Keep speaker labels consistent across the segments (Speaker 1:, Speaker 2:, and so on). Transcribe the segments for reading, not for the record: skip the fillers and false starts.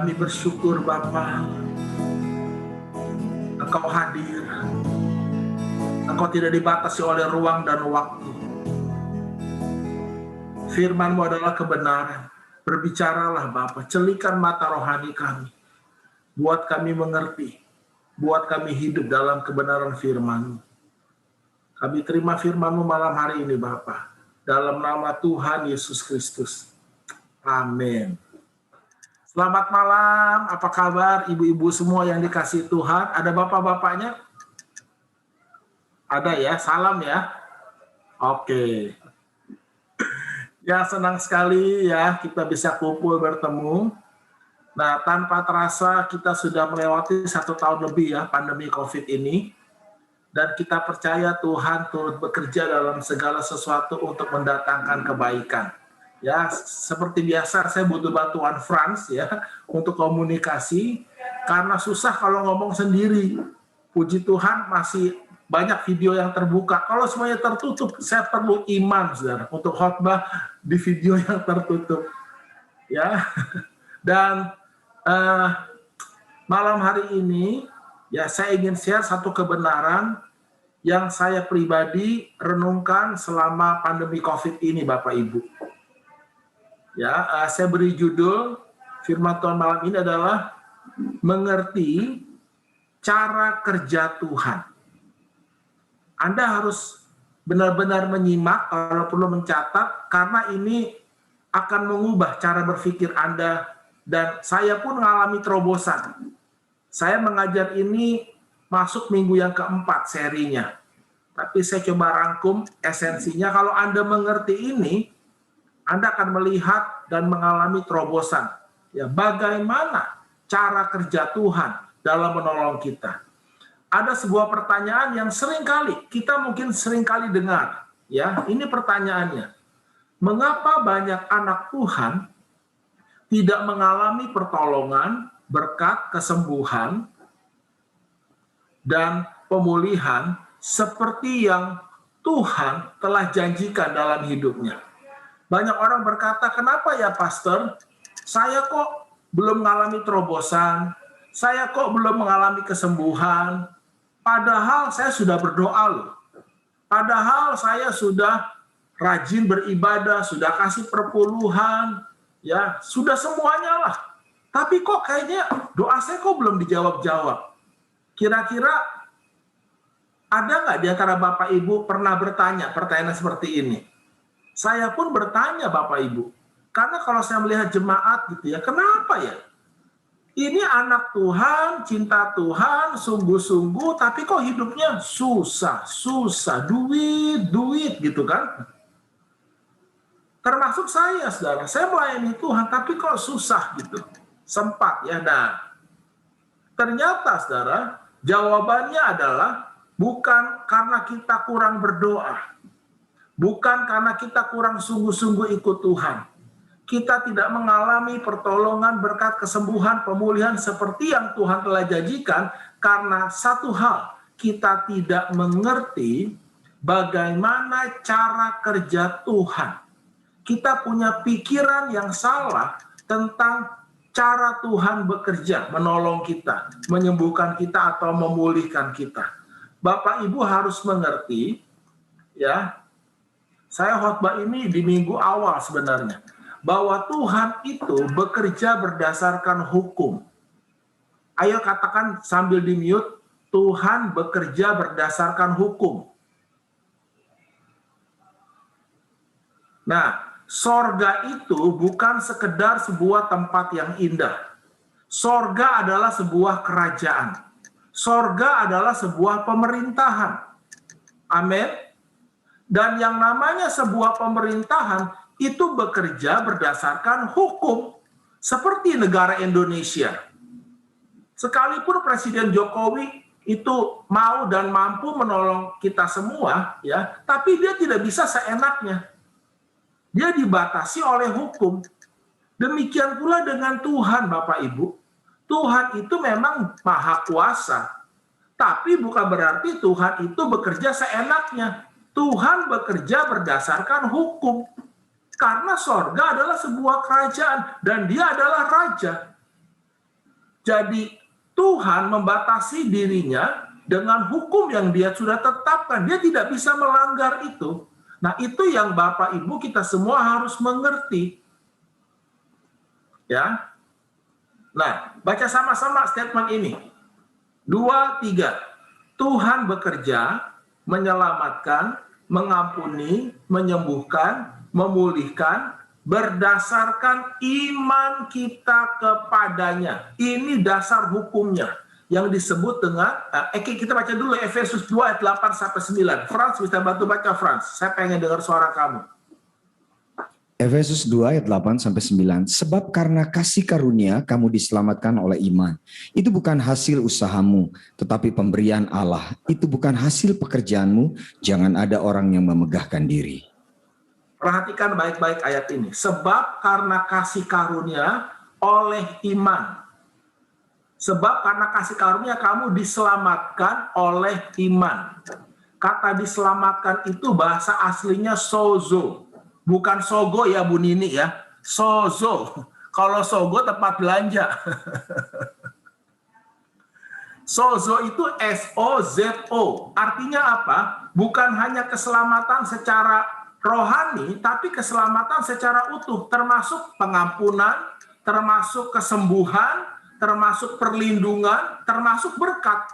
Speaker 1: Kami bersyukur Bapa, Engkau hadir. Engkau tidak dibatasi oleh ruang dan waktu. Firman-Mu adalah kebenaran. Berbicaralah Bapa, celikan mata rohani kami. Buat kami mengerti, buat kami hidup dalam kebenaran firman-Mu. Kami terima firman-Mu malam hari ini Bapa. Dalam nama Tuhan Yesus Kristus. Amin. Selamat malam, apa kabar ibu-ibu semua yang dikasihi Tuhan? Ada bapak-bapaknya? Ada ya, salam ya. Oke. Ya, senang sekali ya kita bisa kumpul bertemu. Nah, tanpa terasa kita sudah melewati 1 tahun lebih ya pandemi COVID ini. Dan kita percaya Tuhan turut bekerja dalam segala sesuatu untuk mendatangkan kebaikan. Ya, seperti biasa saya butuh bantuan Frans ya untuk komunikasi karena susah kalau ngomong sendiri. Puji Tuhan masih banyak video yang terbuka. Kalau semuanya tertutup, saya perlu iman, saudara, untuk khotbah di video yang tertutup. Ya, dan malam hari ini ya saya ingin share satu kebenaran yang saya pribadi renungkan selama pandemi COVID ini, Bapak Ibu. Ya, saya beri judul firman Tuhan malam ini adalah mengerti cara kerja Tuhan. Anda harus benar-benar menyimak, kalau perlu mencatat, karena ini akan mengubah cara berpikir Anda. Dan saya pun mengalami terobosan. Saya mengajar ini masuk minggu yang keempat serinya. Tapi saya coba rangkum esensinya. Kalau Anda mengerti ini, Anda akan melihat dan mengalami terobosan. Ya, bagaimana cara kerja Tuhan dalam menolong kita. Ada sebuah pertanyaan yang kita mungkin seringkali dengar. Ya, ini pertanyaannya. Mengapa banyak anak Tuhan tidak mengalami pertolongan, berkat, kesembuhan, dan pemulihan seperti yang Tuhan telah janjikan dalam hidupnya? Banyak orang berkata, kenapa ya pastor, saya kok belum mengalami terobosan, saya kok belum mengalami kesembuhan, padahal saya sudah berdoa loh. Padahal saya sudah rajin beribadah, sudah kasih perpuluhan, ya sudah semuanya lah. Tapi kok kayaknya doa saya kok belum dijawab-jawab. Kira-kira ada nggak di antara Bapak Ibu pernah bertanya pertanyaan seperti ini? Saya pun bertanya Bapak Ibu, karena kalau saya melihat jemaat gitu ya, kenapa ya? Ini anak Tuhan, cinta Tuhan, sungguh-sungguh, tapi kok hidupnya susah, duit gitu kan? Termasuk saya, saudara, saya melayani Tuhan, tapi kok susah gitu, sempat ya. Nah, ternyata saudara, jawabannya adalah bukan karena kita kurang berdoa. Bukan karena kita kurang sungguh-sungguh ikut Tuhan. Kita tidak mengalami pertolongan, berkat, kesembuhan, pemulihan seperti yang Tuhan telah janjikan karena satu hal, kita tidak mengerti bagaimana cara kerja Tuhan. Kita punya pikiran yang salah tentang cara Tuhan bekerja, menolong kita, menyembuhkan kita atau memulihkan kita. Bapak Ibu harus mengerti, ya, saya khotbah ini di minggu awal sebenarnya, bahwa Tuhan itu bekerja berdasarkan hukum. Ayo katakan sambil di-mute, Tuhan bekerja berdasarkan hukum. Nah, sorga itu bukan sekedar sebuah tempat yang indah. Sorga adalah sebuah kerajaan. Sorga adalah sebuah pemerintahan. Amin. Dan yang namanya sebuah pemerintahan itu bekerja berdasarkan hukum. Seperti negara Indonesia. Sekalipun Presiden Jokowi itu mau dan mampu menolong kita semua, ya, tapi dia tidak bisa seenaknya. Dia dibatasi oleh hukum. Demikian pula dengan Tuhan, Bapak Ibu. Tuhan itu memang maha kuasa. Tapi bukan berarti Tuhan itu bekerja seenaknya. Tuhan bekerja berdasarkan hukum. Karena sorga adalah sebuah kerajaan dan dia adalah raja. Jadi Tuhan membatasi dirinya dengan hukum yang dia sudah tetapkan. Dia tidak bisa melanggar itu. Nah, itu yang Bapak Ibu kita semua harus mengerti. Ya. Nah, baca sama-sama statement ini. 2, 3. Tuhan bekerja, menyelamatkan, mengampuni, menyembuhkan, memulihkan, berdasarkan iman kita kepadanya. Ini dasar hukumnya yang disebut dengan, kita baca dulu Efesus 2 ayat 8 sampai 9. Frans bisa bantu baca, Frans. Saya pengen dengar suara kamu.
Speaker 2: Efesus 2 ayat 8 sampai 9. Sebab karena kasih karunia kamu diselamatkan oleh iman. Itu bukan hasil usahamu, tetapi pemberian Allah. Itu bukan hasil pekerjaanmu, jangan ada orang yang memegahkan diri.
Speaker 1: Perhatikan baik-baik ayat ini. Sebab karena kasih karunia oleh iman. Sebab karena kasih karunia kamu diselamatkan oleh iman. Kata diselamatkan itu bahasa aslinya sozo. Bukan sogo ya Bu Nini ya. Sozo. Kalau sogo tempat belanja. Sozo itu S-O-Z-O. Artinya apa? Bukan hanya keselamatan secara rohani, tapi keselamatan secara utuh, termasuk pengampunan, termasuk kesembuhan, termasuk perlindungan, termasuk berkat.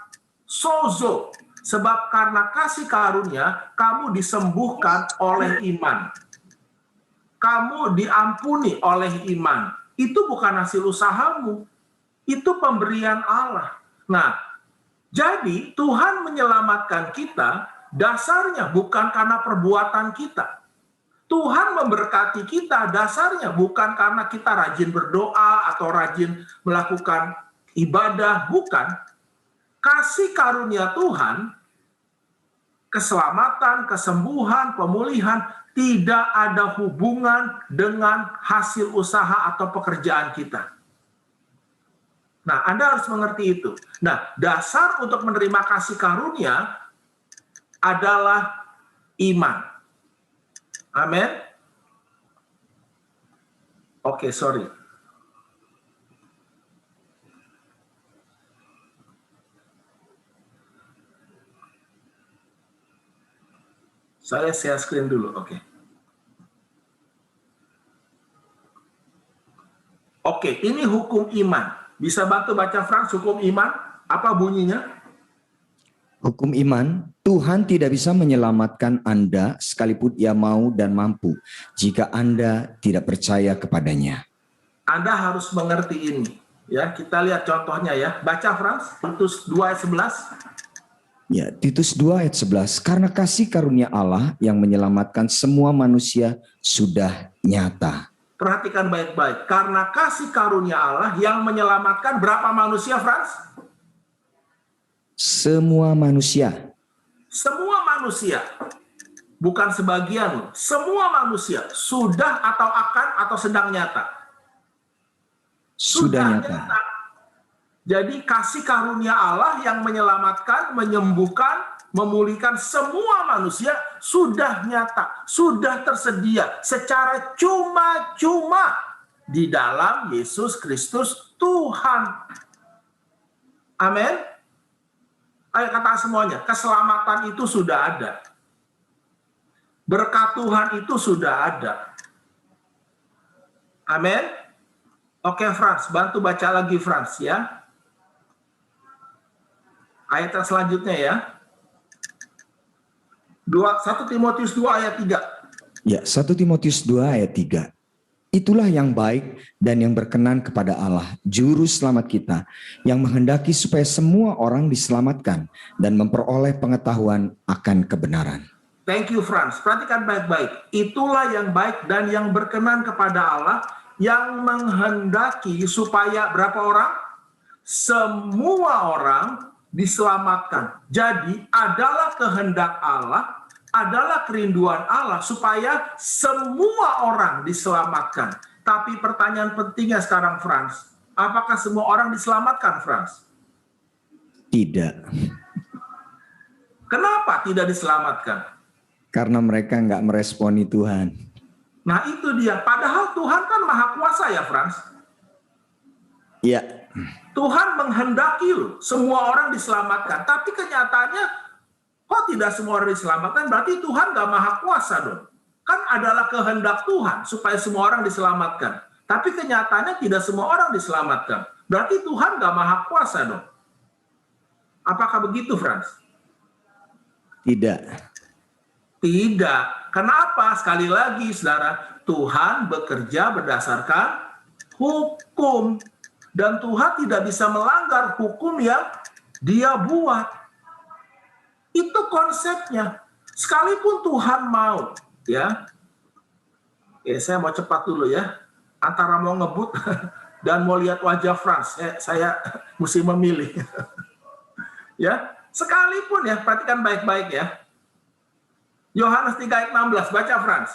Speaker 1: Sozo, sebab karena kasih karunia, kamu disembuhkan oleh iman. Kamu diampuni oleh iman. Itu bukan hasil usahamu, itu pemberian Allah. Nah, jadi Tuhan menyelamatkan kita, dasarnya bukan karena perbuatan kita. Tuhan memberkati kita dasarnya bukan karena kita rajin berdoa atau rajin melakukan ibadah, bukan. Kasih karunia Tuhan, keselamatan, kesembuhan, pemulihan, tidak ada hubungan dengan hasil usaha atau pekerjaan kita. Nah, Anda harus mengerti itu. Nah, dasar untuk menerima kasih karunia adalah iman. Amin. Oke, sorry. Saya share screen dulu, oke. Oke, ini hukum iman. Bisa bantu baca Frans hukum iman? Apa bunyinya?
Speaker 2: Hukum iman, Tuhan tidak bisa menyelamatkan Anda sekalipun Ia mau dan mampu jika Anda tidak percaya kepadanya.
Speaker 1: Anda harus mengerti ini. Ya, kita lihat contohnya ya. Baca Frans, Titus 2 ayat 11.
Speaker 2: Ya, Titus 2 ayat 11. Karena kasih karunia Allah yang menyelamatkan semua manusia sudah nyata.
Speaker 1: Perhatikan baik-baik. Karena kasih karunia Allah yang menyelamatkan berapa manusia, Frans?
Speaker 2: Semua manusia.
Speaker 1: Semua manusia. Bukan sebagian. Semua manusia. Sudah atau akan atau sedang nyata.
Speaker 2: Sudah nyata.
Speaker 1: Jadi kasih karunia Allah yang menyelamatkan, menyembuhkan, memulihkan semua manusia sudah nyata, sudah tersedia secara cuma-cuma di dalam Yesus Kristus Tuhan. Amin. Ayo kata semuanya, keselamatan itu sudah ada. Berkat Tuhan itu sudah ada. Amin. Oke, Frans, bantu baca lagi Frans ya. Ayat yang selanjutnya ya. 1 Timotius 2 ayat 3.
Speaker 2: Ya, 1 Timotius 2 ayat 3. Itulah yang baik dan yang berkenan kepada Allah, Juru Selamat kita, yang menghendaki supaya semua orang diselamatkan dan memperoleh pengetahuan akan kebenaran.
Speaker 1: Thank you, Frans. Perhatikan baik-baik. Itulah yang baik dan yang berkenan kepada Allah, yang menghendaki supaya berapa orang? Semua orang diselamatkan. Jadi adalah kehendak Allah, adalah kerinduan Allah supaya semua orang diselamatkan. Tapi pertanyaan pentingnya sekarang, Frans, apakah semua orang diselamatkan, Frans?
Speaker 2: Tidak.
Speaker 1: Kenapa tidak diselamatkan?
Speaker 2: Karena mereka nggak meresponi Tuhan.
Speaker 1: Nah itu dia, padahal Tuhan kan maha kuasa ya, Frans?
Speaker 2: Iya.
Speaker 1: Tuhan menghendaki loh semua orang diselamatkan. Tapi kenyataannya kok tidak semua orang diselamatkan? Berarti Tuhan gak maha kuasa dong. Kan adalah kehendak Tuhan supaya semua orang diselamatkan. Tapi kenyataannya tidak semua orang diselamatkan. Berarti Tuhan gak maha kuasa dong. Apakah begitu, Frans?
Speaker 2: Tidak.
Speaker 1: Tidak. Kenapa? Sekali lagi, saudara, Tuhan bekerja berdasarkan hukum. Dan Tuhan tidak bisa melanggar hukum yang Dia buat. Itu konsepnya. Sekalipun Tuhan mau, ya. Saya mau cepat dulu ya. Antara mau ngebut dan mau lihat wajah Frans, saya mesti memilih. Ya, sekalipun ya, perhatikan baik-baik ya. Yohanes 3 ayat 16, baca Frans.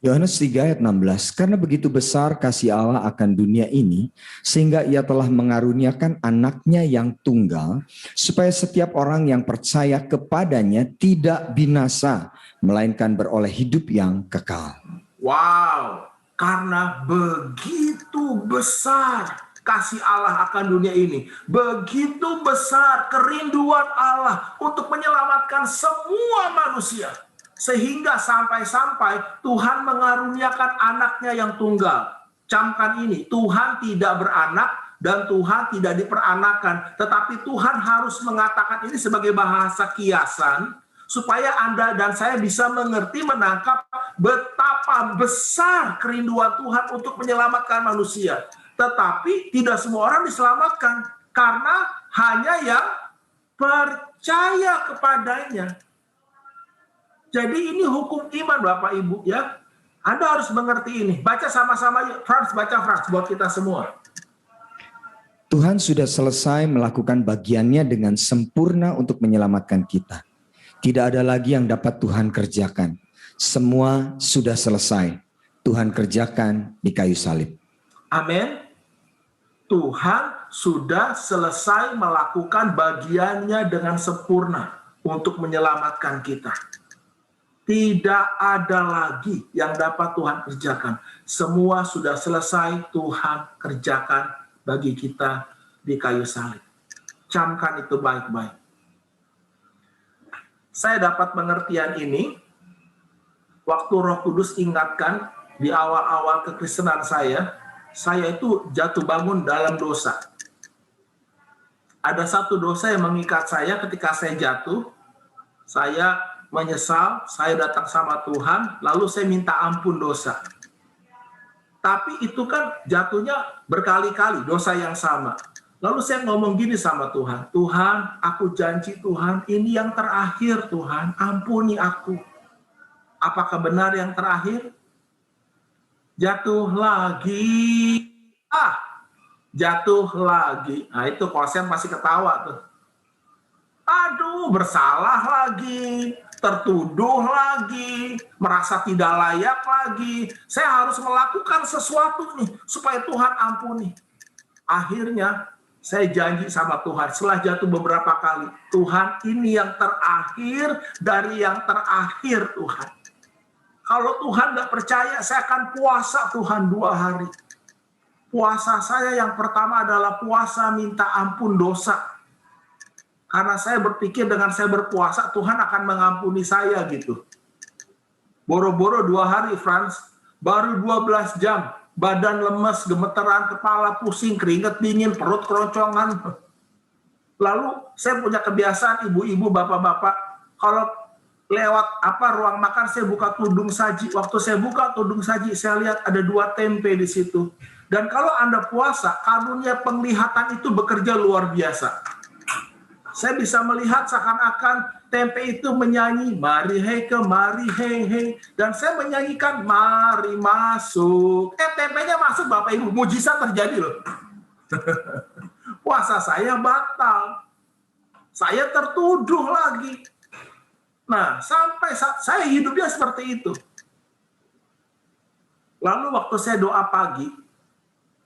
Speaker 2: Yohanes 3 ayat 16, karena begitu besar kasih Allah akan dunia ini, sehingga ia telah mengaruniakan anaknya yang tunggal, supaya setiap orang yang percaya kepadanya tidak binasa, melainkan beroleh hidup yang kekal.
Speaker 1: Wow, karena begitu besar kasih Allah akan dunia ini, begitu besar kerinduan Allah untuk menyelamatkan semua manusia, sehingga sampai-sampai Tuhan mengaruniakan anaknya yang tunggal. Camkan ini, Tuhan tidak beranak dan Tuhan tidak diperanakan, tetapi Tuhan harus mengatakan ini sebagai bahasa kiasan, supaya Anda dan saya bisa mengerti, menangkap betapa besar kerinduan Tuhan untuk menyelamatkan manusia. Tetapi tidak semua orang diselamatkan, karena hanya yang percaya kepadanya. Jadi ini hukum iman Bapak Ibu ya. Anda harus mengerti ini. Baca sama-sama yuk. Frans, baca Frans buat kita semua.
Speaker 2: Tuhan sudah selesai melakukan bagiannya dengan sempurna untuk menyelamatkan kita. Tidak ada lagi yang dapat Tuhan kerjakan. Semua sudah selesai. Tuhan kerjakan di kayu salib. Amin.
Speaker 1: Tuhan sudah selesai melakukan bagiannya dengan sempurna untuk menyelamatkan kita. Tidak ada lagi yang dapat Tuhan kerjakan. Semua sudah selesai Tuhan kerjakan bagi kita di kayu salib. Camkan itu baik-baik. Saya dapat pengertian ini waktu Roh Kudus ingatkan di awal-awal kekristenan saya itu jatuh bangun dalam dosa. Ada satu dosa yang mengikat saya ketika saya jatuh. Saya menyesal, saya datang sama Tuhan, lalu saya minta ampun dosa. Tapi itu kan jatuhnya berkali-kali, dosa yang sama. Lalu saya ngomong gini sama Tuhan, Tuhan, aku janji Tuhan, ini yang terakhir Tuhan, ampuni aku. Apakah benar yang terakhir? Jatuh lagi. Jatuh lagi. Nah itu kosen masih ketawa tuh. Aduh, bersalah lagi, tertuduh lagi, merasa tidak layak lagi. Saya harus melakukan sesuatu nih supaya Tuhan ampuni. Akhirnya saya janji sama Tuhan setelah jatuh beberapa kali, Tuhan ini yang terakhir dari yang terakhir Tuhan. Kalau Tuhan nggak percaya, saya akan puasa Tuhan 2 hari. Puasa saya yang pertama adalah puasa minta ampun dosa. Karena saya berpikir dengan saya berpuasa, Tuhan akan mengampuni saya gitu. Boro-boro 2 hari, Frans. Baru 12 jam. Badan lemes, gemeteran, kepala pusing, keringat dingin, perut keroncongan. Lalu saya punya kebiasaan ibu-ibu, bapak-bapak, kalau lewat ruang makan saya buka tudung saji. Waktu saya buka tudung saji, saya lihat ada 2 tempe di situ. Dan kalau Anda puasa, karunia penglihatan itu bekerja luar biasa. Saya bisa melihat seakan-akan tempe itu menyanyi, mari hei kemari hei hei. Dan saya menyanyikan, mari masuk. Tempenya masuk Bapak Ibu, mujizat terjadi loh. Puasa saya batal. Saya tertuduh lagi. Nah, sampai saya hidupnya seperti itu. Lalu waktu saya doa pagi,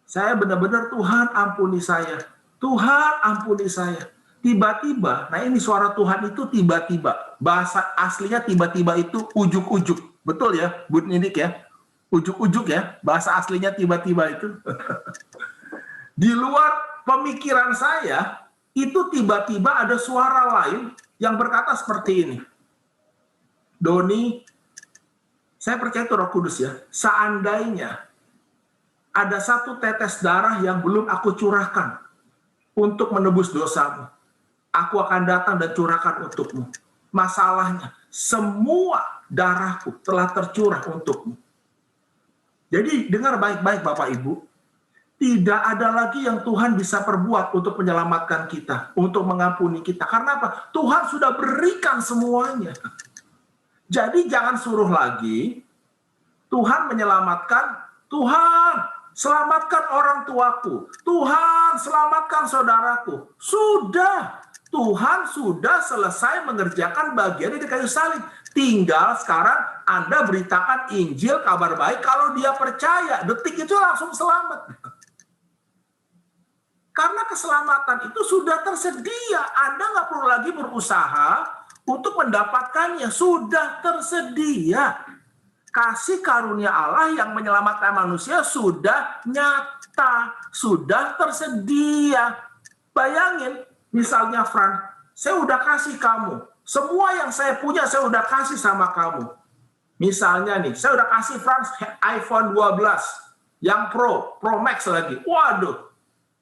Speaker 1: saya benar-benar Tuhan ampuni saya. Tuhan ampuni saya. Tiba-tiba, nah ini suara Tuhan itu tiba-tiba. Bahasa aslinya tiba-tiba itu ujuk-ujuk. Betul ya, Bu Nidik ya? Ujuk-ujuk ya, bahasa aslinya tiba-tiba itu. Di luar pemikiran saya itu tiba-tiba ada suara lain yang berkata seperti ini. Doni, saya percaya itu Roh Kudus ya. Seandainya ada satu tetes darah yang belum aku curahkan untuk menebus dosamu, aku akan datang dan curahkan untukmu. Masalahnya, semua darahku telah tercurah untukmu. Jadi dengar baik-baik Bapak Ibu, tidak ada lagi yang Tuhan bisa perbuat untuk menyelamatkan kita, untuk mengampuni kita. Karena apa? Tuhan sudah berikan semuanya. Jadi jangan suruh lagi Tuhan menyelamatkan, Tuhan selamatkan orang tuaku, Tuhan selamatkan saudaraku. Sudah, Tuhan sudah selesai mengerjakan bagiannya di kayu salib. Tinggal sekarang Anda beritakan Injil, kabar baik, kalau dia percaya, detik itu langsung selamat. Karena keselamatan itu sudah tersedia, Anda nggak perlu lagi berusaha untuk mendapatkannya, sudah tersedia. Kasih karunia Allah yang menyelamatkan manusia sudah nyata, sudah tersedia. Bayangin, misalnya Fran, saya udah kasih kamu, semua yang saya punya saya udah kasih sama kamu. Misalnya nih, saya udah kasih Fran iPhone 12, yang Pro Max lagi. Waduh,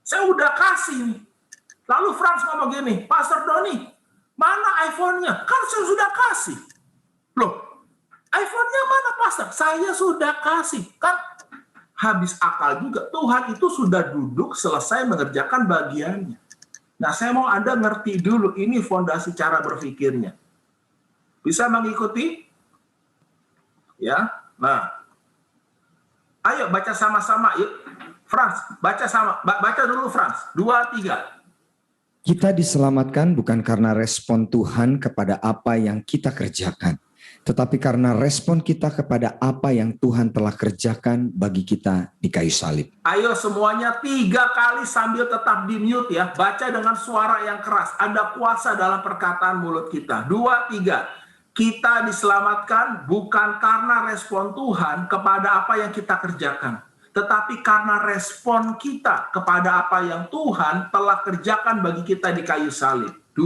Speaker 1: saya udah kasih nih. Lalu Frans ngomong gini, Pastor Doni, mana iPhone-nya? Kan saya sudah kasih. Loh, iPhone-nya mana Pastor? Saya sudah kasih. Kan habis akal juga. Tuhan itu sudah duduk selesai mengerjakan bagiannya. Nah, saya mau Anda ngerti dulu, ini fondasi cara berpikirnya. Bisa mengikuti? Ya, nah. Ayo baca sama-sama, yuk. Frans, baca dulu Frans. 2, 3.
Speaker 2: Kita diselamatkan bukan karena respon Tuhan kepada apa yang kita kerjakan, tetapi karena respon kita kepada apa yang Tuhan telah kerjakan bagi kita di kayu salib.
Speaker 1: Ayo semuanya 3 kali sambil tetap di mute ya. Baca dengan suara yang keras. Ada kuasa dalam perkataan mulut kita. 2, 3. Kita diselamatkan bukan karena respon Tuhan kepada apa yang kita kerjakan, tetapi karena respon kita kepada apa yang Tuhan telah kerjakan bagi kita di kayu salib. 2,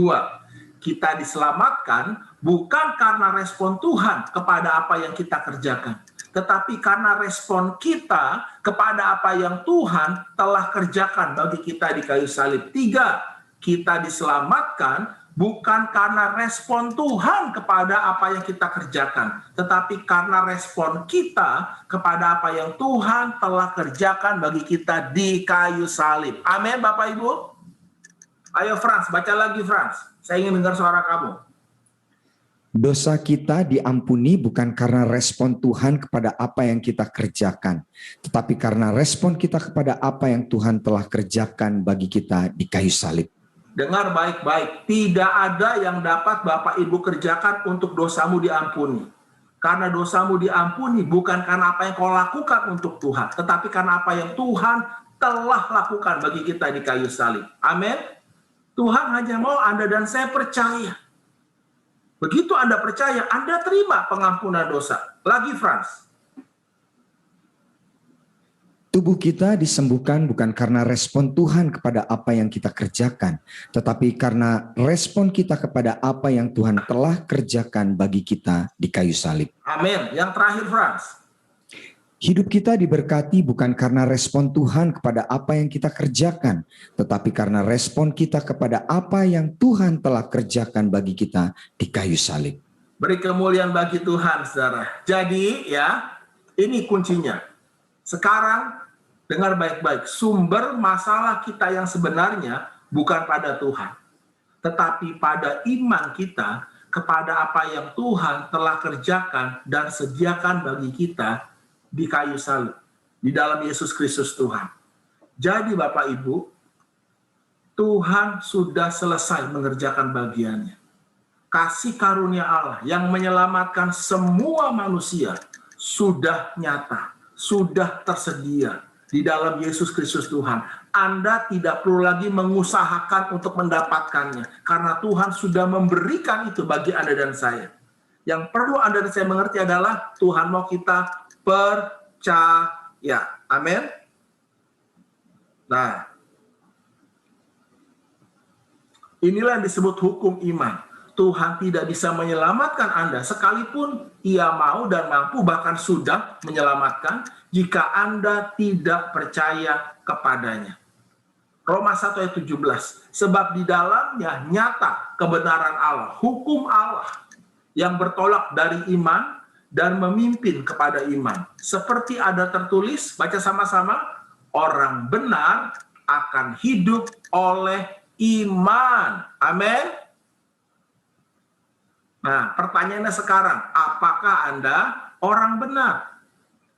Speaker 1: kita diselamatkan bukan karena respon Tuhan kepada apa yang kita kerjakan, tetapi karena respon kita kepada apa yang Tuhan telah kerjakan bagi kita di kayu salib. 3, kita diselamatkan bukan karena respon Tuhan kepada apa yang kita kerjakan, tetapi karena respon kita kepada apa yang Tuhan telah kerjakan bagi kita di kayu salib. Amin, Bapak Ibu. Ayo Frans, baca lagi Frans. Saya ingin dengar suara kamu.
Speaker 2: Dosa kita diampuni bukan karena respon Tuhan kepada apa yang kita kerjakan, tetapi karena respon kita kepada apa yang Tuhan telah kerjakan bagi kita di kayu salib.
Speaker 1: Dengar baik-baik, tidak ada yang dapat Bapak Ibu kerjakan untuk dosamu diampuni. Karena dosamu diampuni bukan karena apa yang kau lakukan untuk Tuhan, tetapi karena apa yang Tuhan telah lakukan bagi kita di kayu salib. Amin. Tuhan hanya mau Anda dan saya percaya. Begitu Anda percaya, Anda terima pengampunan dosa. Lagi Frans.
Speaker 2: Tubuh kita disembuhkan bukan karena respon Tuhan kepada apa yang kita kerjakan, tetapi karena respon kita kepada apa yang Tuhan telah kerjakan bagi kita di kayu salib.
Speaker 1: Amin. Yang terakhir, Frans.
Speaker 2: Hidup kita diberkati bukan karena respon Tuhan kepada apa yang kita kerjakan, tetapi karena respon kita kepada apa yang Tuhan telah kerjakan bagi kita di kayu salib.
Speaker 1: Beri kemuliaan bagi Tuhan, saudara. Jadi ya, ini kuncinya. Sekarang dengar baik-baik, sumber masalah kita yang sebenarnya bukan pada Tuhan, tetapi pada iman kita kepada apa yang Tuhan telah kerjakan dan sediakan bagi kita di kayu salib, di dalam Yesus Kristus Tuhan. Jadi Bapak Ibu, Tuhan sudah selesai mengerjakan bagiannya. Kasih karunia Allah yang menyelamatkan semua manusia sudah nyata, sudah tersedia di dalam Yesus Kristus Tuhan. Anda tidak perlu lagi mengusahakan untuk mendapatkannya, karena Tuhan sudah memberikan itu bagi Anda dan saya. Yang perlu Anda dan saya mengerti adalah Tuhan mau kita percaya. Amin. Nah, Inilah yang disebut hukum iman. Tuhan tidak bisa menyelamatkan Anda sekalipun Ia mau dan mampu, bahkan sudah menyelamatkan, jika Anda tidak percaya kepadanya. Roma 1 ayat 17. Sebab di dalamnya nyata kebenaran Allah, hukum Allah yang bertolak dari iman dan memimpin kepada iman. Seperti ada tertulis, baca sama-sama, orang benar akan hidup oleh iman. Amin. Nah, pertanyaannya sekarang, apakah Anda orang benar?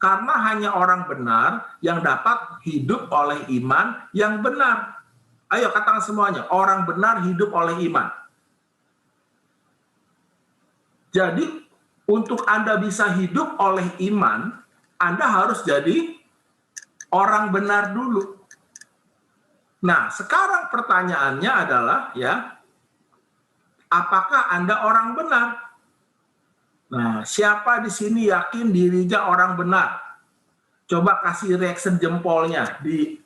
Speaker 1: Karena hanya orang benar yang dapat hidup oleh iman yang benar. Ayo katakan semuanya, orang benar hidup oleh iman. Jadi, untuk Anda bisa hidup oleh iman, Anda harus jadi orang benar dulu. Nah, sekarang pertanyaannya adalah, ya, apakah Anda orang benar? Nah, siapa di sini yakin dirinya orang benar? Coba kasih reaction jempolnya di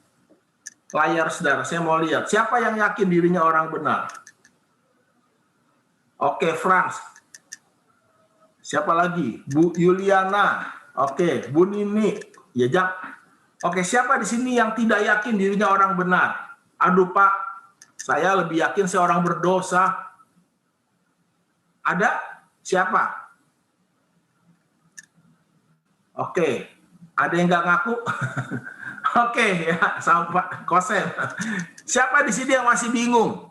Speaker 1: layar saudara. Saya mau lihat. Siapa yang yakin dirinya orang benar? Oke, Frans. Siapa lagi? Bu Yuliana. Oke, Bu Nini. Ya, Jak. Oke, siapa di sini yang tidak yakin dirinya orang benar? Aduh, Pak. Saya lebih yakin saya orang berdosa. Ada? Siapa? Oke, ada yang nggak ngaku? Oke, ya, sama Pak Kosen. Siapa di sini yang masih bingung?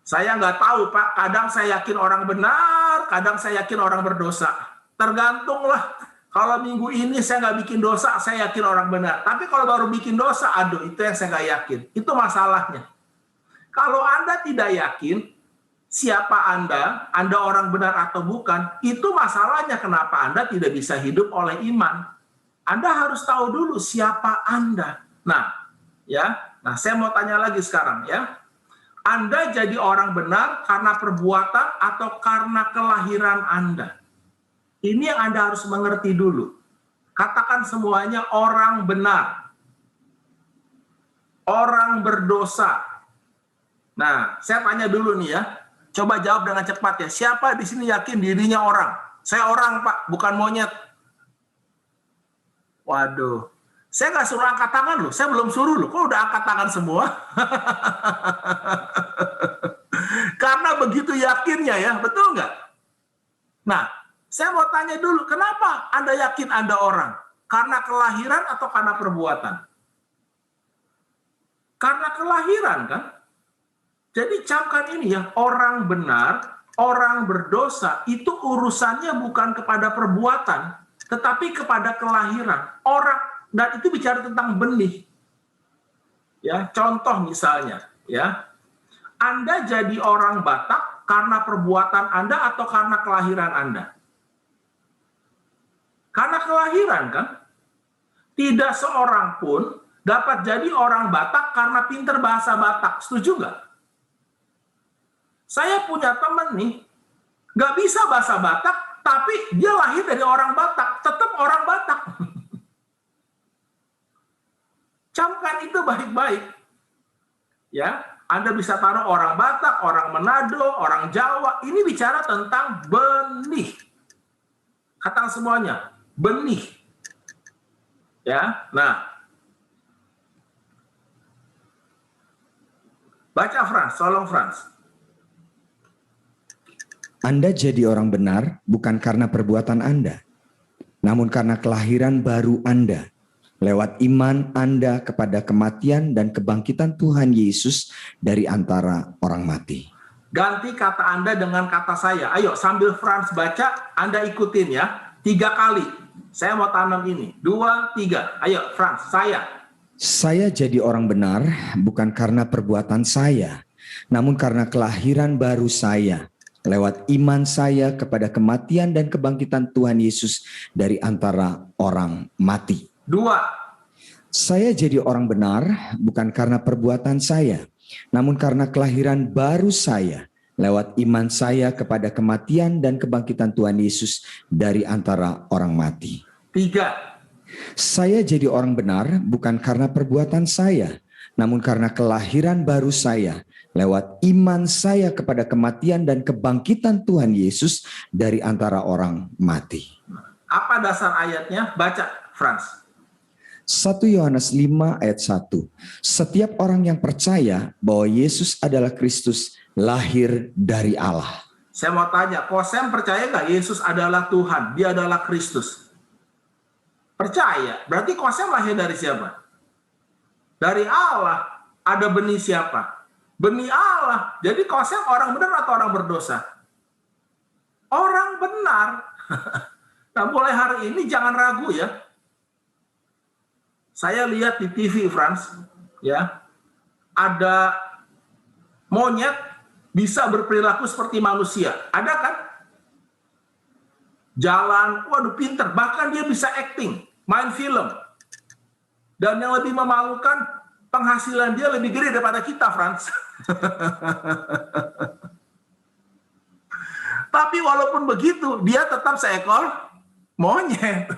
Speaker 1: Saya nggak tahu, Pak. Kadang saya yakin orang benar, kadang saya yakin orang berdosa. Tergantung lah. Kalau minggu ini saya nggak bikin dosa, saya yakin orang benar. Tapi kalau baru bikin dosa, aduh, itu yang saya nggak yakin. Itu masalahnya. Kalau Anda tidak yakin, siapa Anda orang benar atau bukan, itu masalahnya kenapa Anda tidak bisa hidup oleh iman. Anda harus tahu dulu siapa Anda. Nah, ya. Nah, saya mau tanya lagi sekarang, ya. Anda jadi orang benar karena perbuatan atau karena kelahiran Anda? Ini yang Anda harus mengerti dulu. Katakan semuanya orang benar. Orang berdosa. Nah, saya tanya dulu nih, ya. Coba jawab dengan cepat, ya. Siapa di sini yakin dirinya orang? Saya orang, Pak, bukan monyet. Waduh. Saya nggak suruh angkat tangan loh. Saya belum suruh loh. Kok udah angkat tangan semua? Karena begitu yakinnya, ya. Betul nggak? Nah, saya mau tanya dulu. Kenapa Anda yakin Anda orang? Karena kelahiran atau karena perbuatan? Karena kelahiran, kan? Jadi camkan ini, ya, orang benar, orang berdosa, itu urusannya bukan kepada perbuatan, tetapi kepada kelahiran. Orang, dan itu bicara tentang benih. Ya, contoh misalnya, ya. Anda jadi orang Batak karena perbuatan Anda atau karena kelahiran Anda? Karena kelahiran, kan? Tidak seorang pun dapat jadi orang Batak karena pinter bahasa Batak. Setuju nggak? Saya punya teman nih, nggak bisa bahasa Batak, tapi dia lahir dari orang Batak, tetap orang Batak. Camkan itu baik-baik. Ya, Anda bisa taruh orang Batak, orang Manado, orang Jawa. Ini bicara tentang benih. Katakan semuanya, benih. Ya, nah. Baca Frans, tolong Frans.
Speaker 2: Anda jadi orang benar bukan karena perbuatan Anda, namun karena kelahiran baru Anda, lewat iman Anda kepada kematian dan kebangkitan Tuhan Yesus dari antara orang mati.
Speaker 1: Ganti kata Anda dengan kata saya. Ayo, sambil Frans baca, Anda ikutin, ya. 3 kali. Saya mau tanam ini. 2, 3. Ayo, Frans, saya.
Speaker 2: Saya jadi orang benar bukan karena perbuatan saya, namun karena kelahiran baru saya, lewat iman saya kepada kematian dan kebangkitan Tuhan Yesus dari antara orang mati.
Speaker 1: 2.
Speaker 2: Saya jadi orang benar bukan karena perbuatan saya, namun karena kelahiran baru saya, lewat iman saya kepada kematian dan kebangkitan Tuhan Yesus dari antara orang mati.
Speaker 1: 3.
Speaker 2: Saya jadi orang benar bukan karena perbuatan saya, namun karena kelahiran baru saya lewat iman saya kepada kematian dan kebangkitan Tuhan Yesus dari antara orang mati.
Speaker 1: Apa dasar ayatnya? Baca, Frans.
Speaker 2: 1 Yohanes 5 ayat 1. Setiap orang yang percaya bahwa Yesus adalah Kristus lahir dari Allah.
Speaker 1: Saya mau tanya, Kosem percaya nggak Yesus adalah Tuhan? Dia adalah Kristus? Percaya. Berarti Kosem lahir dari siapa? Dari Allah. Ada benih siapa? Benih Allah. Jadi Kosem orang benar atau orang berdosa? Orang benar. Nah, mulai hari ini jangan ragu ya. Saya lihat di TV, Frans, ya, ada monyet bisa berperilaku seperti manusia. Ada kan? Jalan, waduh pinter. Bahkan dia bisa acting, main film. Dan yang lebih memalukan, penghasilan dia lebih gede daripada kita, Frans. Tapi walaupun begitu, dia tetap seekor monyet.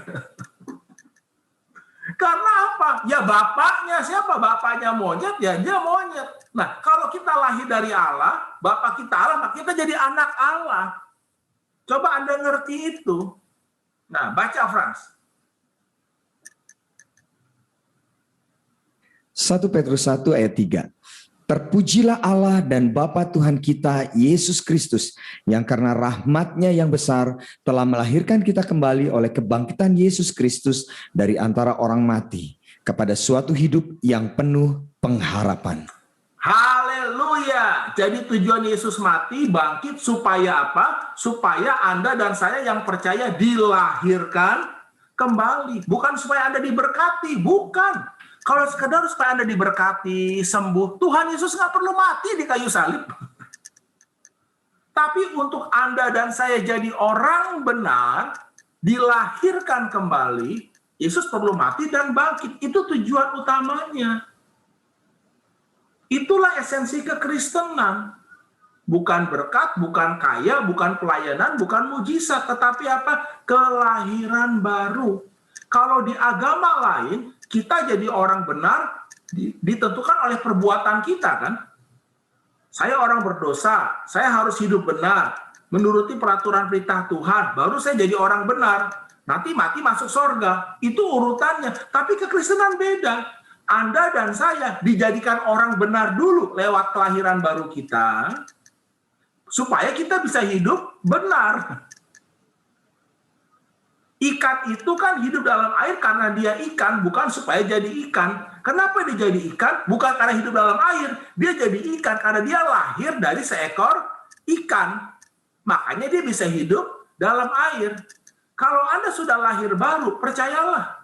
Speaker 1: Karena apa? Ya bapaknya, siapa bapaknya monyet, ya dia monyet. Nah, kalau kita lahir dari Allah, bapak kita Allah, maka kita jadi anak Allah. Coba Anda ngerti itu. Nah, baca Frans.
Speaker 2: 1 Petrus 1 ayat 3. Terpujilah Allah dan Bapa Tuhan kita Yesus Kristus yang karena rahmat-Nya yang besar telah melahirkan kita kembali oleh kebangkitan Yesus Kristus dari antara orang mati kepada suatu hidup yang penuh pengharapan.
Speaker 1: Haleluya. Jadi tujuan Yesus mati, bangkit supaya apa? Supaya Anda dan saya yang percaya dilahirkan kembali. Bukan supaya Anda diberkati, bukan. Kalau sekedar supaya Anda diberkati, sembuh, Tuhan Yesus nggak perlu mati di kayu salib. Tapi untuk Anda dan saya jadi orang benar, dilahirkan kembali, Yesus perlu mati dan bangkit. Itu tujuan utamanya. Itulah esensi kekristenan. Bukan berkat, bukan kaya, bukan pelayanan, bukan mujizat. Tetapi apa? Kelahiran baru. Kalau di agama lain, kita jadi orang benar ditentukan oleh perbuatan kita kan. Saya orang berdosa, saya harus hidup benar, menuruti peraturan perintah Tuhan, baru saya jadi orang benar. Nanti mati masuk sorga, itu urutannya. Tapi kekristenan beda. Anda dan saya dijadikan orang benar dulu lewat kelahiran baru kita, supaya kita bisa hidup benar. Ikan itu kan hidup dalam air karena dia ikan, bukan supaya jadi ikan. Kenapa dia jadi ikan? Bukan karena hidup dalam air. Dia jadi ikan karena dia lahir dari seekor ikan. Makanya dia bisa hidup dalam air. Kalau Anda sudah lahir baru, percayalah,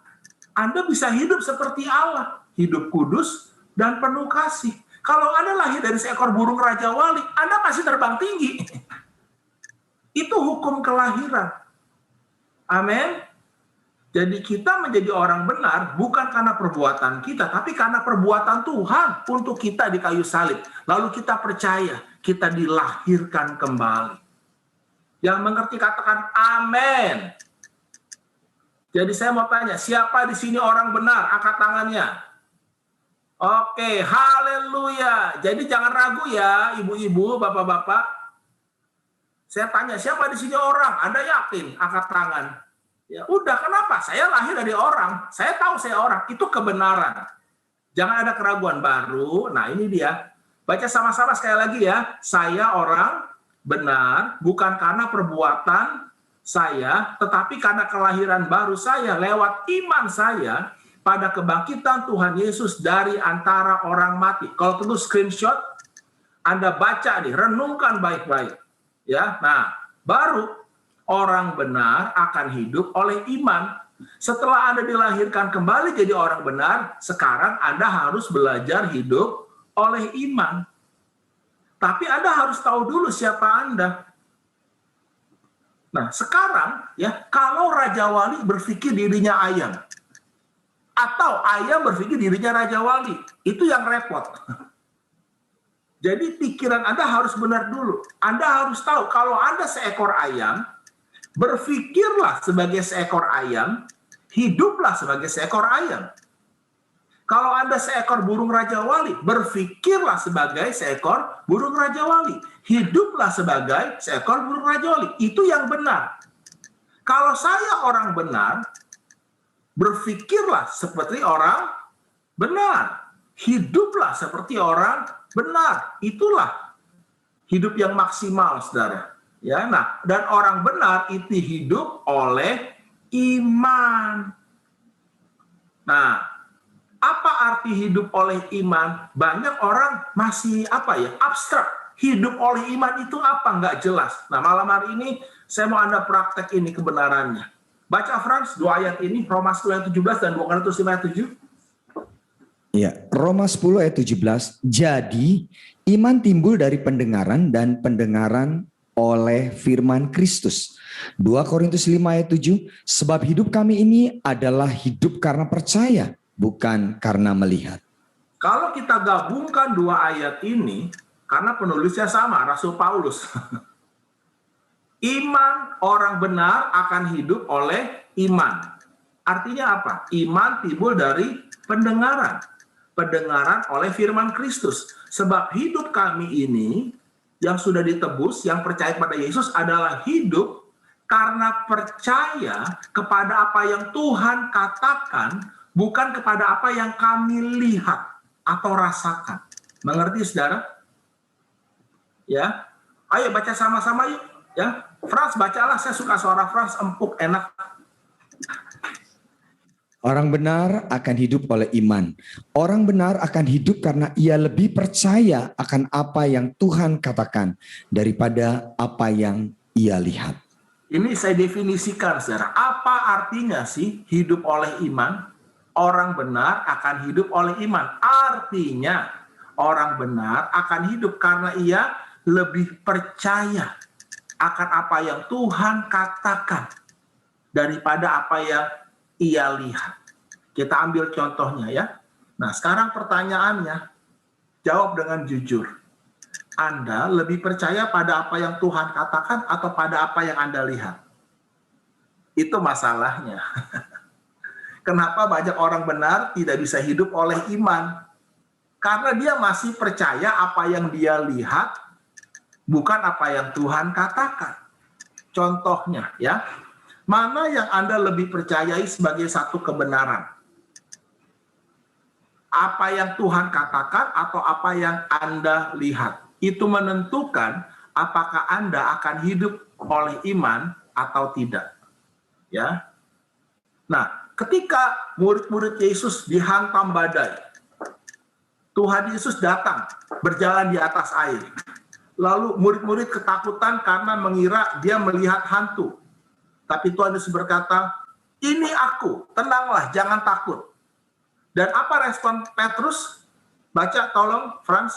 Speaker 1: Anda bisa hidup seperti Allah. Hidup kudus dan penuh kasih. Kalau Anda lahir dari seekor burung Raja Wali, Anda masih terbang tinggi. Itu hukum kelahiran. Amin. Jadi kita menjadi orang benar bukan karena perbuatan kita, tapi karena perbuatan Tuhan untuk kita di kayu salib. Lalu kita percaya, kita dilahirkan kembali. Yang mengerti katakan amin. Jadi saya mau tanya, siapa di sini orang benar? Angkat tangannya. Oke, haleluya. Jadi jangan ragu ya, ibu-ibu, bapak-bapak. Saya tanya, siapa di sini orang? Anda yakin? Angkat tangan. Ya udah, kenapa? Saya lahir dari orang. Saya tahu saya orang. Itu kebenaran. Jangan ada keraguan baru. Nah ini dia. Baca sama-sama sekali lagi ya. Saya orang benar, bukan karena perbuatan saya, tetapi karena kelahiran baru saya, lewat iman saya, pada kebangkitan Tuhan Yesus dari antara orang mati. Kalau perlu screenshot, Anda baca nih, renungkan baik-baik. Ya, nah, baru orang benar akan hidup oleh iman. Setelah Anda dilahirkan kembali jadi orang benar, sekarang Anda harus belajar hidup oleh iman. Tapi Anda harus tahu dulu siapa Anda. Nah, sekarang ya, kalau Raja Wali berpikir dirinya ayam, atau ayam berpikir dirinya Raja Wali, itu yang repot. Jadi pikiran Anda harus benar dulu. Anda harus tahu kalau Anda seekor ayam, berpikirlah sebagai seekor ayam, hiduplah sebagai seekor ayam. Kalau Anda seekor burung Raja Wali, berpikirlah sebagai seekor burung Raja Wali. Hiduplah sebagai seekor burung Raja Wali. Itu yang benar. Kalau saya orang benar, berpikirlah seperti orang benar. Hiduplah seperti orang benar. Itulah hidup yang maksimal, saudara. Ya, nah, dan orang benar itu hidup oleh iman. Nah, apa arti hidup oleh iman? Banyak orang masih abstrak. Hidup oleh iman itu apa? Nggak jelas. Nah, malam hari ini saya mau Anda praktek ini kebenarannya. Baca Frans 2 ayat ini, Roma 10 ayat 17 dan 2 Korintus 5 ayat 7.
Speaker 2: Ya, Roma 10 ayat 17. Jadi, iman timbul dari pendengaran dan pendengaran oleh firman Kristus. 2 Korintus 5 ayat 7, sebab hidup kami ini adalah hidup karena percaya, bukan karena melihat.
Speaker 1: Kalau kita gabungkan 2 ayat ini, karena penulisnya sama, Rasul Paulus. Iman orang benar akan hidup oleh iman. Artinya apa? Iman timbul dari pendengaran. Pendengaran oleh firman Kristus. Sebab hidup kami ini yang sudah ditebus, yang percaya kepada Yesus adalah hidup karena percaya kepada apa yang Tuhan katakan, bukan kepada apa yang kami lihat atau rasakan. Mengerti, saudara? Ya, ayo baca sama-sama yuk. Ya, Frans bacalah. Saya suka suara Frans, empuk, enak.
Speaker 2: Orang benar akan hidup oleh iman. Orang benar akan hidup karena ia lebih percaya akan apa yang Tuhan katakan daripada apa yang ia lihat.
Speaker 1: Ini saya definisikan, saudara. Apa artinya sih hidup oleh iman? Orang benar akan hidup oleh iman. Artinya orang benar akan hidup karena ia lebih percaya akan apa yang Tuhan katakan daripada apa yang ia lihat. Kita ambil contohnya ya. Nah, sekarang pertanyaannya, jawab dengan jujur. Anda lebih percaya pada apa yang Tuhan katakan atau pada apa yang Anda lihat? Itu masalahnya. Kenapa banyak orang benar tidak bisa hidup oleh iman? Karena dia masih percaya apa yang dia lihat, bukan apa yang Tuhan katakan. Contohnya ya, mana yang Anda lebih percayai sebagai satu kebenaran? Apa yang Tuhan katakan atau apa yang Anda lihat? Itu menentukan apakah Anda akan hidup oleh iman atau tidak. Ya. Nah, ketika murid-murid Yesus dihantam badai, Tuhan Yesus datang berjalan di atas air. Lalu murid-murid ketakutan karena mengira dia melihat hantu. Tapi Tuhan Yesus berkata, "Ini aku, tenanglah, jangan takut." Dan apa respon Petrus? Baca tolong, Frans.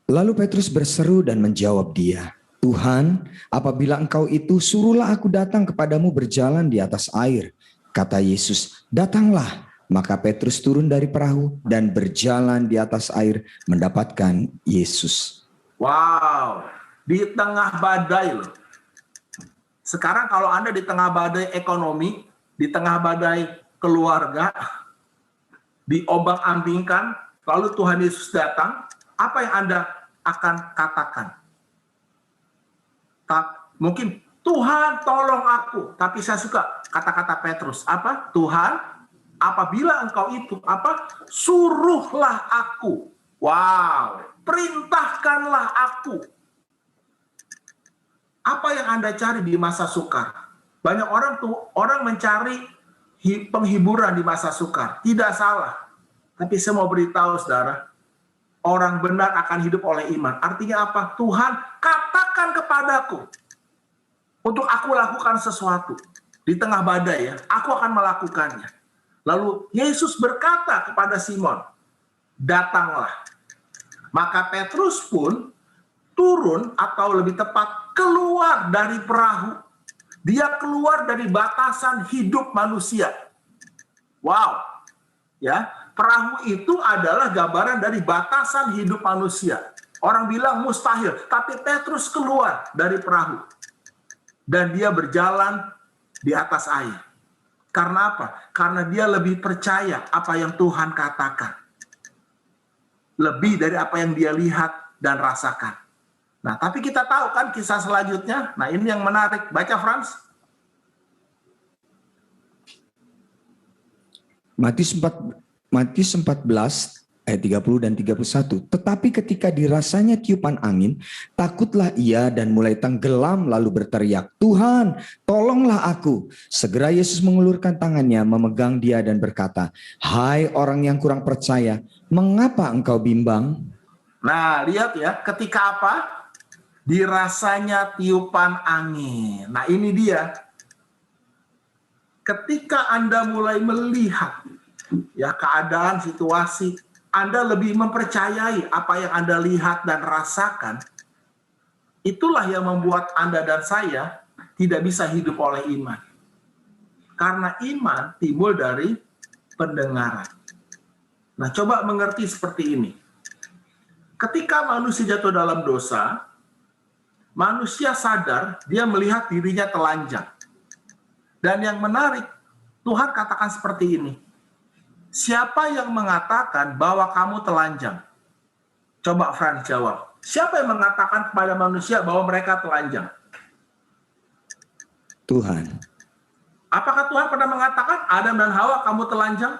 Speaker 2: Lalu Petrus berseru dan menjawab dia, "Tuhan, apabila engkau itu, suruhlah aku datang kepadamu berjalan di atas air." Kata Yesus, "Datanglah." Maka Petrus turun dari perahu dan berjalan di atas air mendapatkan Yesus.
Speaker 1: Wow, di tengah badai loh. Sekarang kalau Anda di tengah badai ekonomi, di tengah badai keluarga, diombang-ambingkan, lalu Tuhan Yesus datang, apa yang Anda akan katakan? Mungkin, "Tuhan tolong aku." Tapi saya suka kata-kata Petrus. Apa? "Tuhan, apabila engkau itu, suruhlah aku." Wow, perintahkanlah aku. Apa yang Anda cari di masa sukar? Banyak orang mencari penghiburan di masa sukar. Tidak salah. Tapi saya mau beritahu, saudara, orang benar akan hidup oleh iman. Artinya apa? Tuhan, katakan kepadaku untuk aku lakukan sesuatu. Di tengah badai ya, aku akan melakukannya. Lalu Yesus berkata kepada Simon, "Datanglah." Maka Petrus pun turun, atau lebih tepat keluar dari perahu. Dia keluar dari batasan hidup manusia. Wow. Ya, perahu itu adalah gambaran dari batasan hidup manusia. Orang bilang mustahil, tapi Petrus keluar dari perahu. Dan dia berjalan di atas air. Karena apa? Karena dia lebih percaya apa yang Tuhan katakan. Lebih dari apa yang dia lihat dan rasakan. Nah, tapi kita tahu kan kisah selanjutnya. Nah, ini yang menarik. Baca, Frans.
Speaker 2: Matius 14 ayat 30 dan 31. Tetapi ketika dirasanya tiupan angin, takutlah ia dan mulai tenggelam lalu berteriak, "Tuhan, tolonglah aku." Segera Yesus mengulurkan tangannya, memegang dia dan berkata, "Hai orang yang kurang percaya, mengapa engkau bimbang?"
Speaker 1: Nah, lihat ya, ketika apa? Dirasanya tiupan angin. Nah, ini dia. Ketika Anda mulai melihat ya keadaan, situasi, Anda lebih mempercayai apa yang Anda lihat dan rasakan, itulah yang membuat Anda dan saya tidak bisa hidup oleh iman. Karena iman timbul dari pendengaran. Nah, coba mengerti seperti ini. Ketika manusia jatuh dalam dosa, manusia sadar dia melihat dirinya telanjang. Dan yang menarik, Tuhan katakan seperti ini. Siapa yang mengatakan bahwa kamu telanjang? Coba Frans jawab. Siapa yang mengatakan kepada manusia bahwa mereka telanjang?
Speaker 2: Tuhan.
Speaker 1: Apakah Tuhan pernah mengatakan, Adam dan Hawa kamu telanjang?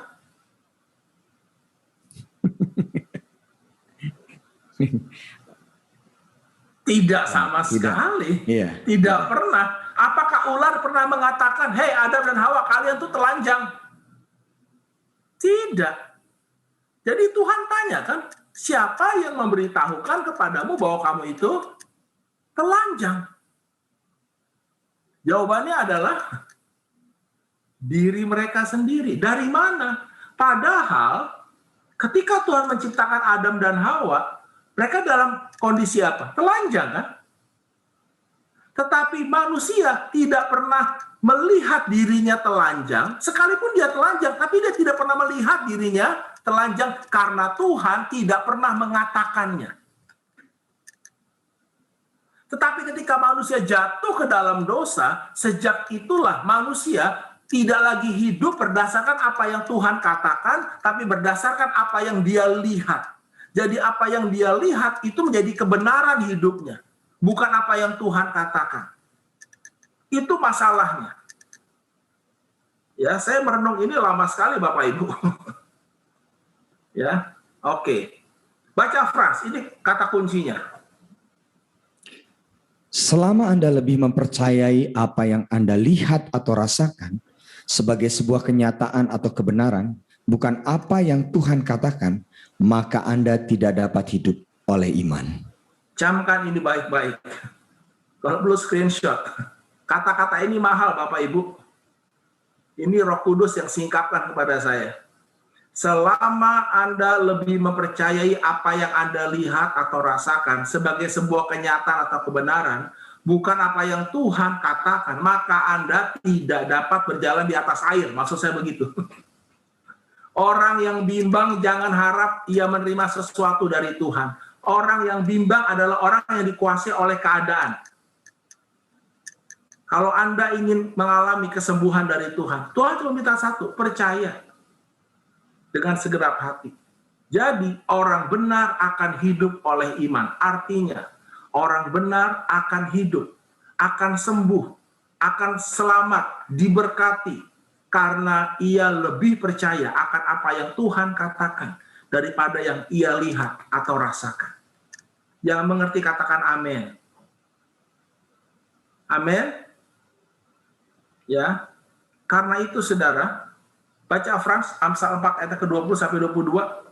Speaker 1: Tidak sama sekali. Tidak pernah. Apakah ular pernah mengatakan, "Hei Adam dan Hawa, kalian tuh telanjang"? Tidak. Jadi Tuhan tanya kan, siapa yang memberitahukan kepadamu bahwa kamu itu telanjang? Jawabannya adalah diri mereka sendiri. Dari mana? Padahal ketika Tuhan menciptakan Adam dan Hawa, mereka dalam kondisi apa? Telanjang kan? Tetapi manusia tidak pernah melihat dirinya telanjang, sekalipun dia telanjang, tapi dia tidak pernah melihat dirinya telanjang karena Tuhan tidak pernah mengatakannya. Tetapi ketika manusia jatuh ke dalam dosa, sejak itulah manusia tidak lagi hidup berdasarkan apa yang Tuhan katakan, tapi berdasarkan apa yang dia lihat. Jadi apa yang dia lihat itu menjadi kebenaran hidupnya. Bukan apa yang Tuhan katakan. Itu masalahnya. Ya, saya merenung ini lama sekali Bapak Ibu. Ya, oke. Baca Frans, ini kata kuncinya.
Speaker 2: Selama Anda lebih mempercayai apa yang Anda lihat atau rasakan sebagai sebuah kenyataan atau kebenaran, bukan apa yang Tuhan katakan, maka Anda tidak dapat hidup oleh iman.
Speaker 1: Camkan ini baik-baik. Kalau perlu screenshot. Kata-kata ini mahal Bapak Ibu. Ini Roh Kudus yang singkapkan kepada saya. Selama Anda lebih mempercayai apa yang Anda lihat atau rasakan sebagai sebuah kenyataan atau kebenaran, bukan apa yang Tuhan katakan, maka Anda tidak dapat berjalan di atas air. Maksud saya begitu. Orang yang bimbang jangan harap ia menerima sesuatu dari Tuhan. Orang yang bimbang adalah orang yang dikuasai oleh keadaan. Kalau Anda ingin mengalami kesembuhan dari Tuhan, Tuhan cuma minta satu, percaya dengan segenap hati. Jadi orang benar akan hidup oleh iman. Artinya orang benar akan hidup, akan sembuh, akan selamat, diberkati. Karena ia lebih percaya akan apa yang Tuhan katakan daripada yang ia lihat atau rasakan. Yang mengerti katakan amin. Amin. Ya. Karena itu saudara, baca Frans Amsal 4 ayat ke-20 sampai 22.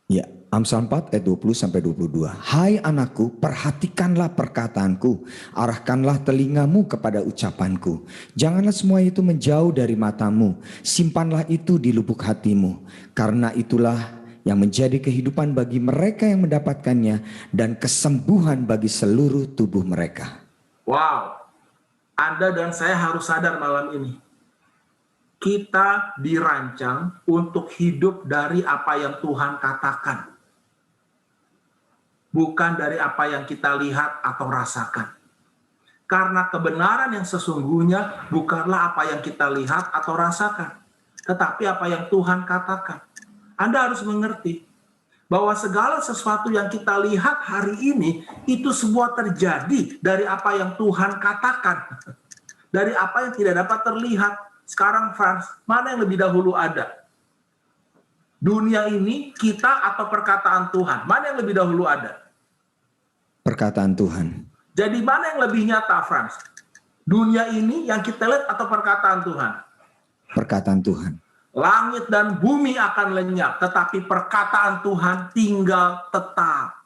Speaker 2: Ya, Amsal 4 ayat 20 sampai 22. Hai anakku, perhatikanlah perkataanku, arahkanlah telingamu kepada ucapanku. Janganlah semua itu menjauh dari matamu, simpanlah itu di lubuk hatimu. Karena itulah yang menjadi kehidupan bagi mereka yang mendapatkannya dan kesembuhan bagi seluruh tubuh mereka.
Speaker 1: Wow, Anda dan saya harus sadar malam ini. Kita dirancang untuk hidup dari apa yang Tuhan katakan. Bukan dari apa yang kita lihat atau rasakan. Karena kebenaran yang sesungguhnya bukanlah apa yang kita lihat atau rasakan, tetapi apa yang Tuhan katakan. Anda harus mengerti bahwa segala sesuatu yang kita lihat hari ini itu semua terjadi dari apa yang Tuhan katakan, dari apa yang tidak dapat terlihat. Sekarang Frans, mana yang lebih dahulu ada? Dunia ini, kita, atau perkataan Tuhan? Mana yang lebih dahulu ada?
Speaker 2: Perkataan Tuhan.
Speaker 1: Jadi mana yang lebih nyata, Frans? Dunia ini yang kita lihat atau perkataan Tuhan?
Speaker 2: Perkataan Tuhan.
Speaker 1: Langit dan bumi akan lenyap, tetapi perkataan Tuhan tinggal tetap.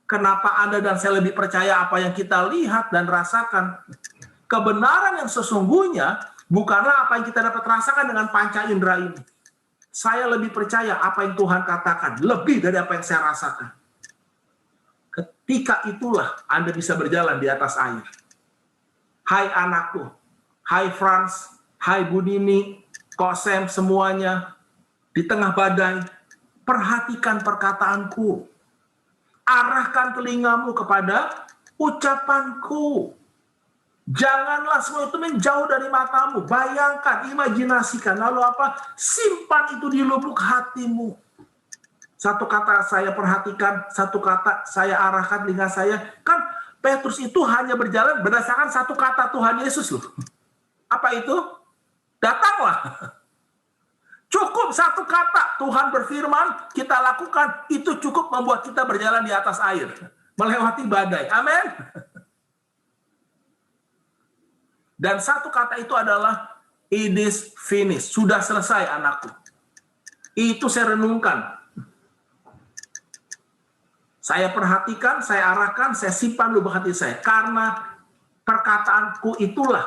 Speaker 1: Kenapa Anda dan saya lebih percaya apa yang kita lihat dan rasakan? Kebenaran yang sesungguhnya bukanlah apa yang kita dapat rasakan dengan panca indera ini. Saya lebih percaya apa yang Tuhan katakan, lebih dari apa yang saya rasakan. Ketika itulah Anda bisa berjalan di atas air. Hai anakku, hai Frans, hai Bu Nini, Kok Sam, semuanya, di tengah badai, perhatikan perkataanku. Arahkan telingamu kepada ucapanku. Janganlah semua itu menjauh dari matamu. Bayangkan, imajinasikan, lalu apa? Simpan itu di lubuk hatimu. Satu kata saya perhatikan, satu kata saya arahkan telinga saya. Kan Petrus itu hanya berjalan berdasarkan satu kata Tuhan Yesus loh. Apa itu? Datanglah. Cukup satu kata Tuhan berfirman, kita lakukan, itu cukup membuat kita berjalan di atas air, melewati badai. Amin. Dan satu kata itu adalah it is finished. Sudah selesai anakku. Itu saya renungkan. Saya perhatikan, saya arahkan, saya simpan lubuk hati saya. Karena perkataanku itulah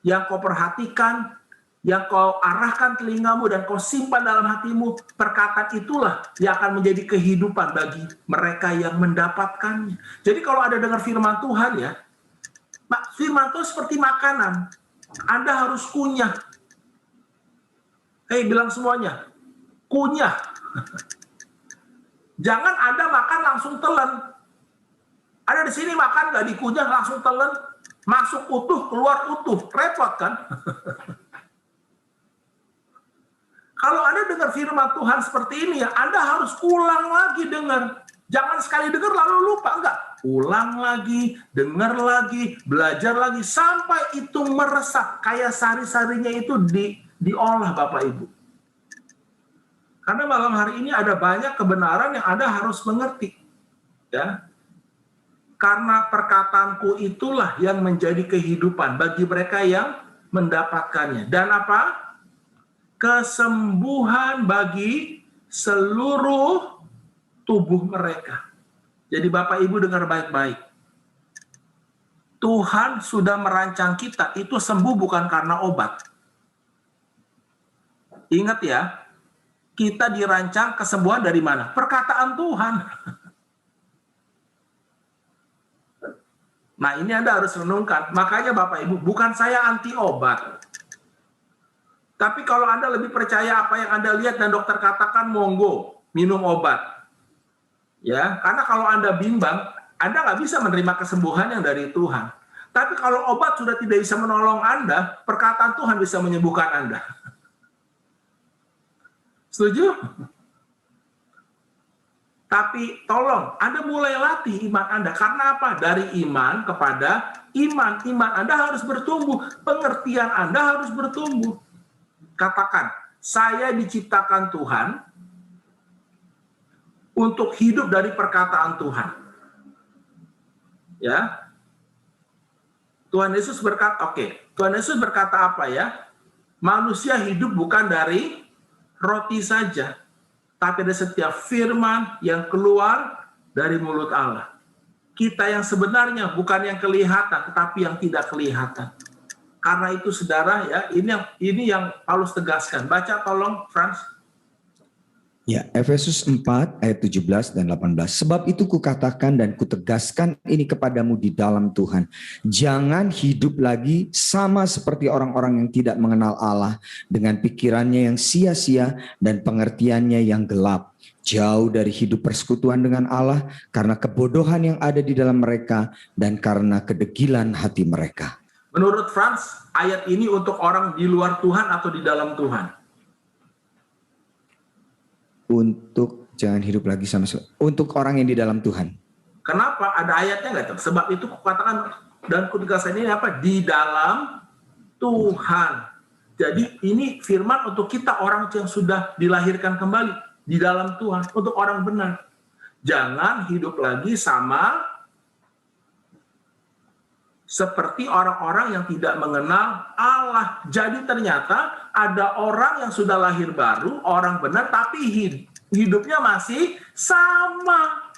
Speaker 1: yang kau perhatikan, yang kau arahkan telingamu dan kau simpan dalam hatimu. Perkataan itulah yang akan menjadi kehidupan bagi mereka yang mendapatkannya. Jadi kalau ada dengar firman Tuhan ya, firman Tuhan seperti makanan. Anda harus kunyah. Bilang semuanya, kunyah. Jangan Anda makan langsung telan. Ada di sini makan nggak dikunyah langsung telan. Masuk utuh, keluar utuh. Repot kan? Kalau Anda dengar firman Tuhan seperti ini ya, Anda harus ulang lagi dengar. Jangan sekali dengar lalu lupa. Enggak. Ulang lagi, dengar lagi, belajar lagi. Sampai itu meresap. Kayak sari-sarinya itu diolah Bapak Ibu. Karena malam hari ini ada banyak kebenaran yang Anda harus mengerti. Ya. Karena perkataanku itulah yang menjadi kehidupan bagi mereka yang mendapatkannya. Dan apa? Kesembuhan bagi seluruh tubuh mereka. Jadi Bapak Ibu dengar baik-baik. Tuhan sudah merancang kita itu sembuh bukan karena obat. Ingat ya, kita dirancang kesembuhan dari mana? Perkataan Tuhan. Nah ini Anda harus renungkan. Makanya Bapak Ibu, bukan saya anti obat. Tapi kalau Anda lebih percaya apa yang Anda lihat dan dokter katakan, monggo, minum obat. Ya, karena kalau Anda bimbang, Anda nggak bisa menerima kesembuhan yang dari Tuhan. Tapi kalau obat sudah tidak bisa menolong Anda, perkataan Tuhan bisa menyembuhkan Anda. Setuju? Tapi tolong, Anda mulai latih iman Anda. Karena apa? Dari iman kepada iman. Iman Anda harus bertumbuh. Pengertian Anda harus bertumbuh. Katakan, saya diciptakan Tuhan untuk hidup dari perkataan Tuhan. Ya. Tuhan Yesus berkata, Tuhan Yesus berkata apa ya? Manusia hidup bukan dari roti saja, tapi dari setiap firman yang keluar dari mulut Allah. Kita yang sebenarnya bukan yang kelihatan, tetapi yang tidak kelihatan. Karena itu saudara ya, ini yang Paulus tegaskan. Baca tolong Frans.
Speaker 2: Ya, Efesus 4 ayat 17 dan 18. Sebab itu kukatakan dan kutegaskan ini kepadamu di dalam Tuhan. Jangan hidup lagi sama seperti orang-orang yang tidak mengenal Allah, dengan pikirannya yang sia-sia dan pengertiannya yang gelap. jauh dari hidup persekutuan dengan Allah karena kebodohan yang ada di dalam mereka dan karena kedegilan hati mereka.
Speaker 1: Menurut Franz, ayat ini untuk orang di luar Tuhan atau di dalam Tuhan?
Speaker 2: Untuk jangan hidup lagi untuk orang yang di dalam Tuhan.
Speaker 1: Kenapa? Ada ayatnya nggak tuh? Sebab itu kukatakan dan kutegaskan ini apa? Di dalam Tuhan. Jadi ini firman untuk kita orang yang sudah dilahirkan kembali di dalam Tuhan, untuk orang benar. Jangan hidup lagi sama seperti orang-orang yang tidak mengenal Allah. Jadi ternyata ada orang yang sudah lahir baru, orang benar, tapi hidupnya masih sama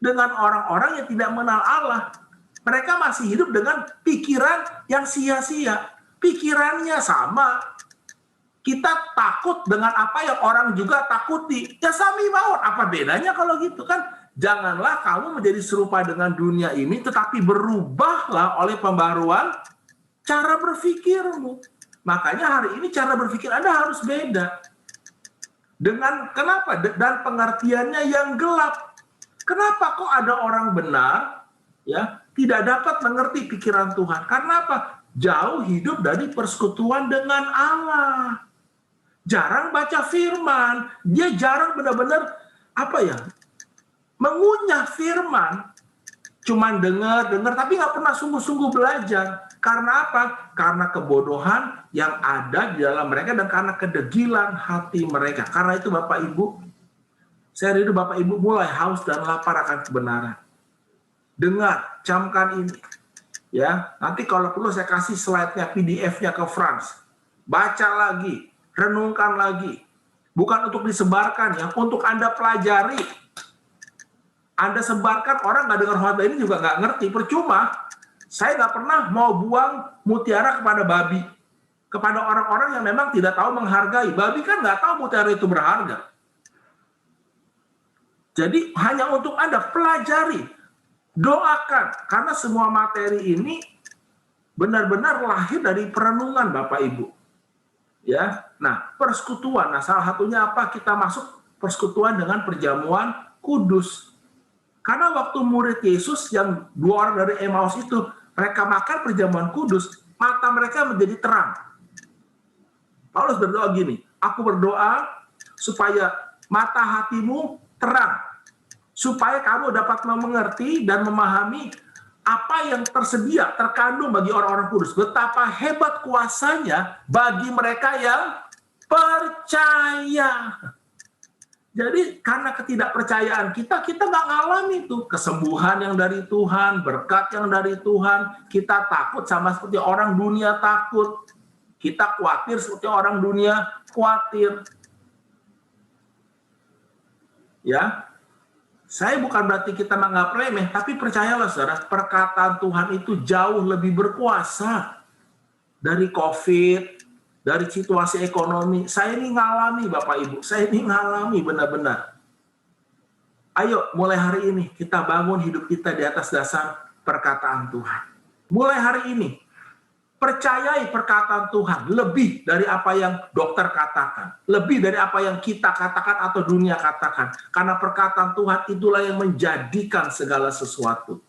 Speaker 1: dengan orang-orang yang tidak mengenal Allah. Mereka masih hidup dengan pikiran yang sia-sia. Pikirannya sama. Kita takut dengan apa yang orang juga takuti. Ya sami maut. Apa bedanya kalau gitu kan? Janganlah kamu menjadi serupa dengan dunia ini, tetapi berubahlah oleh pembaruan cara berpikirmu. Makanya hari ini cara berpikir Anda harus beda. Dengan kenapa? Dan pengertiannya yang gelap. Kenapa kok ada orang benar ya tidak dapat mengerti pikiran Tuhan? Karena apa? Jauh hidup dari persekutuan dengan Allah. Jarang baca firman. Dia jarang benar-benar mengunyah firman. Cuman dengar, tapi nggak pernah sungguh-sungguh belajar. Karena apa? Karena kebodohan yang ada di dalam mereka dan karena kedegilan hati mereka. Karena itu Bapak Ibu, saya rindu Bapak Ibu mulai haus dan lapar akan kebenaran. Dengar, camkan ini. Ya, nanti kalau perlu saya kasih slide-nya, PDF-nya ke Franz. Baca lagi, renungkan lagi. Bukan untuk disebarkan, yang untuk Anda pelajari. Anda sebarkan, orang nggak dengar khotbah ini juga nggak ngerti. Percuma, saya nggak pernah mau buang mutiara kepada babi. Kepada orang-orang yang memang tidak tahu menghargai. Babi kan nggak tahu mutiara itu berharga. Jadi hanya untuk Anda pelajari. Doakan, karena semua materi ini benar-benar lahir dari perenungan Bapak Ibu. Ya, nah persekutuan, nah salah satunya apa? Kita masuk persekutuan dengan perjamuan kudus. Karena waktu murid Yesus yang 2 orang dari Emmaus itu, mereka makan perjamuan kudus, mata mereka menjadi terang. Paulus berdoa gini, aku berdoa supaya mata hatimu terang, supaya kamu dapat mengerti dan memahami apa yang tersedia, terkandung bagi orang-orang kudus. Betapa hebat kuasanya bagi mereka yang percaya. Jadi karena ketidakpercayaan kita nggak ngalami itu. Kesembuhan yang dari Tuhan, berkat yang dari Tuhan. Kita takut sama seperti orang dunia takut. Kita khawatir seperti orang dunia khawatir. Ya, saya bukan berarti kita menganggap remeh, tapi percayalah saudara, perkataan Tuhan itu jauh lebih berkuasa dari COVID, dari situasi ekonomi. Saya ini ngalami Bapak Ibu, saya ini ngalami benar-benar. Ayo mulai hari ini kita bangun hidup kita di atas dasar perkataan Tuhan. Mulai hari ini, percayai perkataan Tuhan lebih dari apa yang dokter katakan. Lebih dari apa yang kita katakan atau dunia katakan. Karena perkataan Tuhan itulah yang menjadikan segala sesuatu.